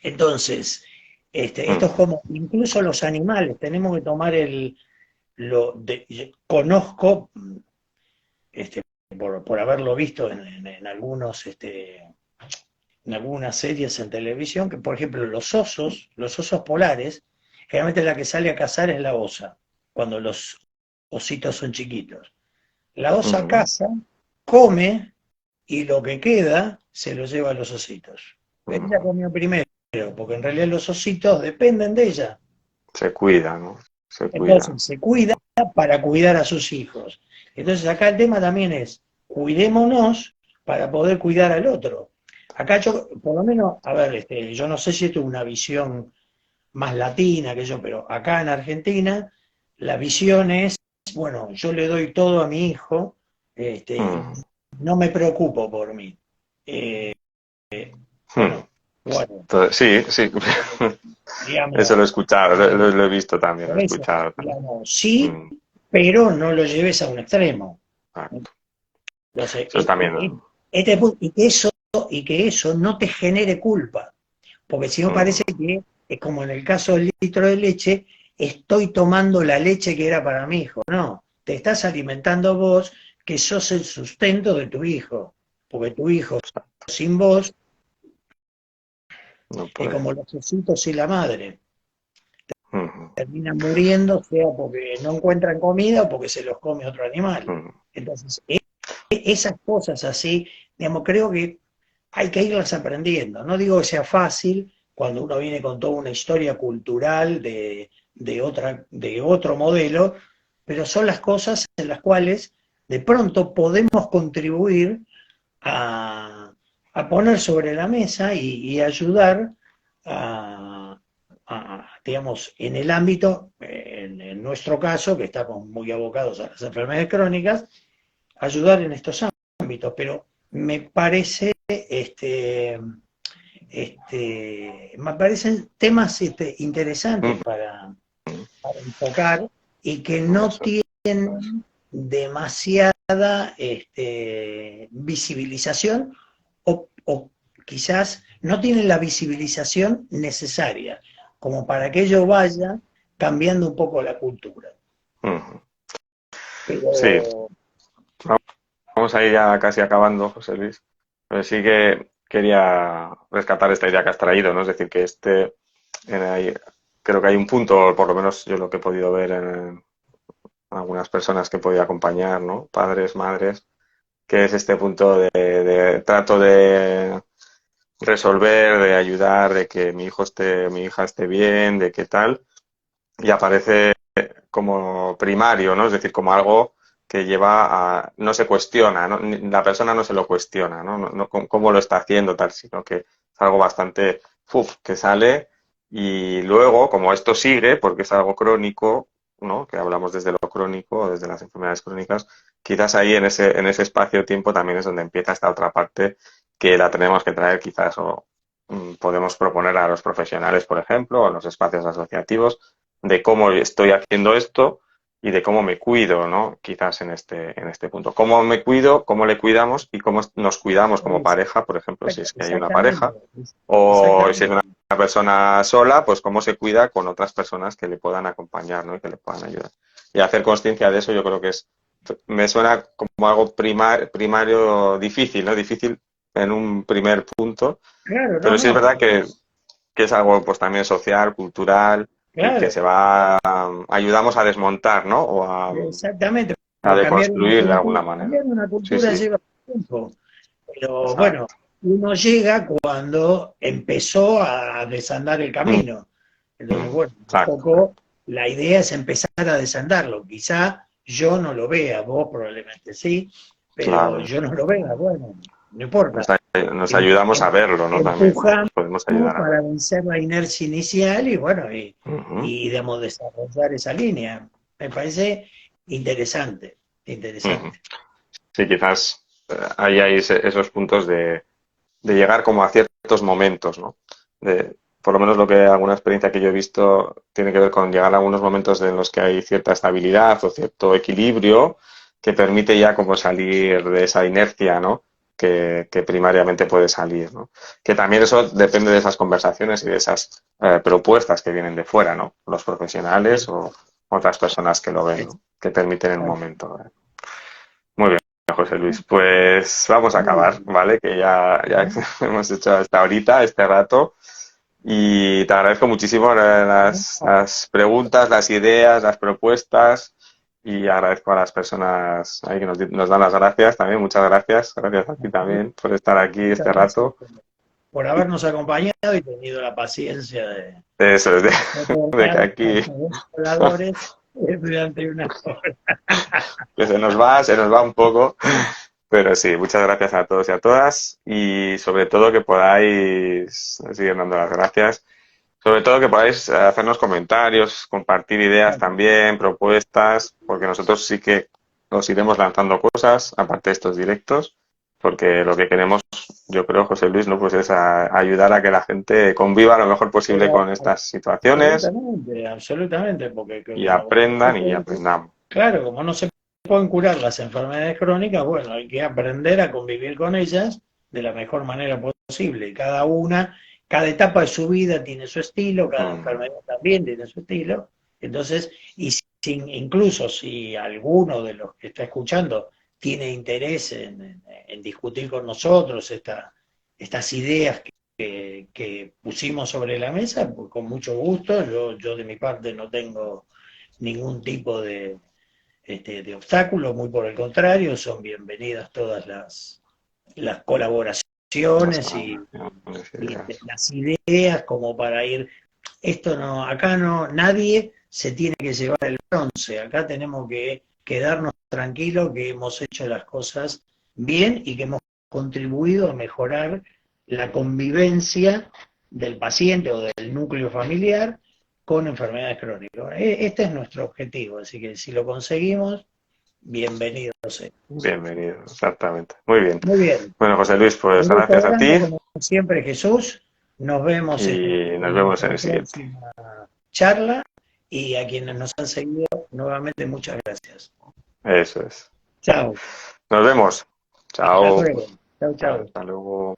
Entonces, esto es Mm, como, incluso los animales, tenemos que tomar conozco, este, por haberlo visto en algunos, en algunas series en televisión, que por ejemplo los osos polares, generalmente la que sale a cazar es la osa, cuando los ositos son chiquitos. La osa mm, caza, come y lo que queda se lo lleva a los ositos. Ella mm. comió primero, porque en realidad los ositos dependen de ella. Se cuida, ¿no? Se cuida. Entonces se cuida para cuidar a sus hijos. Entonces acá el tema también es, cuidémonos para poder cuidar al otro. Acá yo, por lo menos, a ver, yo no sé si esto es una visión más latina que yo, pero acá en Argentina la visión es, bueno, yo le doy todo a mi hijo, y Mm, no me preocupo por mí. Eh, mm. bueno, bueno, Entonces, sí, sí. Eso lo he digamos, escuchado, lo he visto también, lo he por eso, escuchado también. digamos, sí, Mm, pero no lo lleves a un extremo. exacto. Entonces, Eso es también. y que eso no te genere culpa, porque si no parece Mm, que, es como en el caso del litro de leche, estoy tomando la leche que era para mi hijo. No, te estás alimentando vos, que sos el sustento de tu hijo, porque tu hijo sin vos no es puede. como los ositos y la madre, Mm, terminan muriendo, sea porque no encuentran comida o porque se los come otro animal. mm, Entonces, esas cosas así, digamos, creo que hay que irlas aprendiendo. No digo que sea fácil cuando uno viene con toda una historia cultural de otro modelo, pero son las cosas en las cuales de pronto podemos contribuir a, a poner sobre la mesa y ayudar a, digamos, en el ámbito, en nuestro caso, que estamos muy abocados a las enfermedades crónicas, ayudar en estos ámbitos, pero me parece, me parecen temas interesantes mm, mm. para enfocar y que Por no eso. tienen demasiada visibilización o quizás no tienen la visibilización necesaria como para que ello vaya cambiando un poco la cultura. Mm. Sí, Pero vamos a ir ya casi acabando, José Luis. Pero sí que quería rescatar esta idea que has traído, ¿no? Es decir, que creo que hay un punto, por lo menos yo lo que he podido ver en algunas personas que he podido acompañar, ¿no? Padres, madres, que es este punto de trato de resolver, de ayudar, de que mi hija esté bien, de qué tal, y aparece como primario, ¿no? Es decir, como algo que lleva a, no se cuestiona, ¿no? La persona no se lo cuestiona, ¿no? Cómo lo está haciendo, tal, sino que es algo bastante, que sale y luego, como esto sigue, porque es algo crónico, ¿no? Que hablamos desde lo crónico, desde las enfermedades crónicas, quizás ahí en ese espacio-tiempo también es donde empieza esta otra parte que la tenemos que traer quizás o podemos proponer a los profesionales, por ejemplo, o en los espacios asociativos, de cómo estoy haciendo esto y de cómo me cuido, ¿no? Quizás en este punto. Cómo me cuido, cómo le cuidamos y cómo nos cuidamos como pareja, por ejemplo, si es que hay una exactamente, pareja, o si es exactamente. una persona sola, pues cómo se cuida con otras personas que le puedan acompañar, ¿no? Y que le puedan ayudar. Y hacer conciencia de eso yo creo que me suena como algo primario difícil, ¿no? Difícil en un primer punto, Claro, no, pero sí es no. verdad que es algo pues también social, cultural, y que claro, se va, ayudamos a desmontar, ¿no? O exactamente. a Pero deconstruir de alguna manera. cambiar una Sí, cultura sí, lleva tiempo. Pero bueno, exacto. uno llega cuando empezó a desandar el Mm, camino. Entonces, mm, bueno, un exacto, poco la idea es empezar a desandarlo. Quizá yo no lo vea, vos probablemente sí, pero claro. yo no lo vea. Bueno, no importa. Nos Em- ayudamos a em- verlo, ¿no? También, ¿no? Empujamos Nos podemos ayudar a para verlo. vencer la inercia inicial y bueno, Ujú, y digamos, desarrollar esa línea. Me parece interesante, ujú. interesante. Sí, quizás ahí hay esos puntos de llegar como a ciertos momentos, ¿no? Por lo menos lo que alguna experiencia que yo he visto tiene que ver con llegar a algunos momentos en los que hay cierta estabilidad o cierto equilibrio que permite ya como salir de esa inercia, ¿no? Que primariamente puede salir, ¿no? Que también eso depende de esas conversaciones y de esas propuestas que vienen de fuera, ¿no? Los profesionales o otras personas que lo ven, ¿no? Que permiten el momento. Muy bien, José Luis. Pues vamos a Muy acabar, bien. ¿vale? Que ya hemos hecho hasta ahorita, este rato. Y te agradezco muchísimo las preguntas, las ideas, las propuestas. Y agradezco a las personas ahí que nos dan las gracias también. Muchas gracias. Gracias a ti también por estar aquí Muchas este gracias rato. por habernos acompañado y tenido la paciencia Eso es de de que soportar a aquí los voladores durante una hora. que se nos va un poco. Pero sí, muchas gracias a todos y a todas y sobre todo que podáis, seguir dando las gracias, sobre todo que podáis hacernos comentarios, compartir ideas también, propuestas, porque nosotros sí que os iremos lanzando cosas, aparte de estos directos, porque lo que queremos, yo creo, José Luis, ¿no? Pues es ayudar a que la gente conviva lo mejor posible Pero con estas situaciones absolutamente, absolutamente, porque y como aprendan y aprendamos. claro, como no se pueden curar las enfermedades crónicas, bueno, hay que aprender a convivir con ellas de la mejor manera posible. Cada etapa de su vida tiene su estilo, cada Mm, enfermedad también tiene su estilo. Entonces, incluso si alguno de los que está escuchando tiene interés en discutir con nosotros estas ideas que pusimos sobre la mesa, pues con mucho gusto. Yo de mi parte no tengo ningún tipo de obstáculo, muy por el contrario, son bienvenidas todas las las colaboraciones colaboraciones, y ideas. las ideas como para ir. Esto no, acá no, nadie se tiene que llevar el bronce, acá tenemos que quedarnos tranquilos que hemos hecho las cosas bien y que hemos contribuido a mejorar la convivencia del paciente o del núcleo familiar con enfermedades crónicas. Este es nuestro objetivo, así que si lo conseguimos, bienvenido sea. Bienvenido, exactamente. Muy bien. Muy bien. Bueno, José Luis, pues Un gusto gracias a grande, ti como siempre, Jesús. Nos vemos y nos en vemos en nuestra el siguiente. próxima charla y a quienes nos han seguido, nuevamente muchas gracias. Eso es. Chao. Nos vemos. Hasta Chao. luego. Chao, chao. Hasta luego.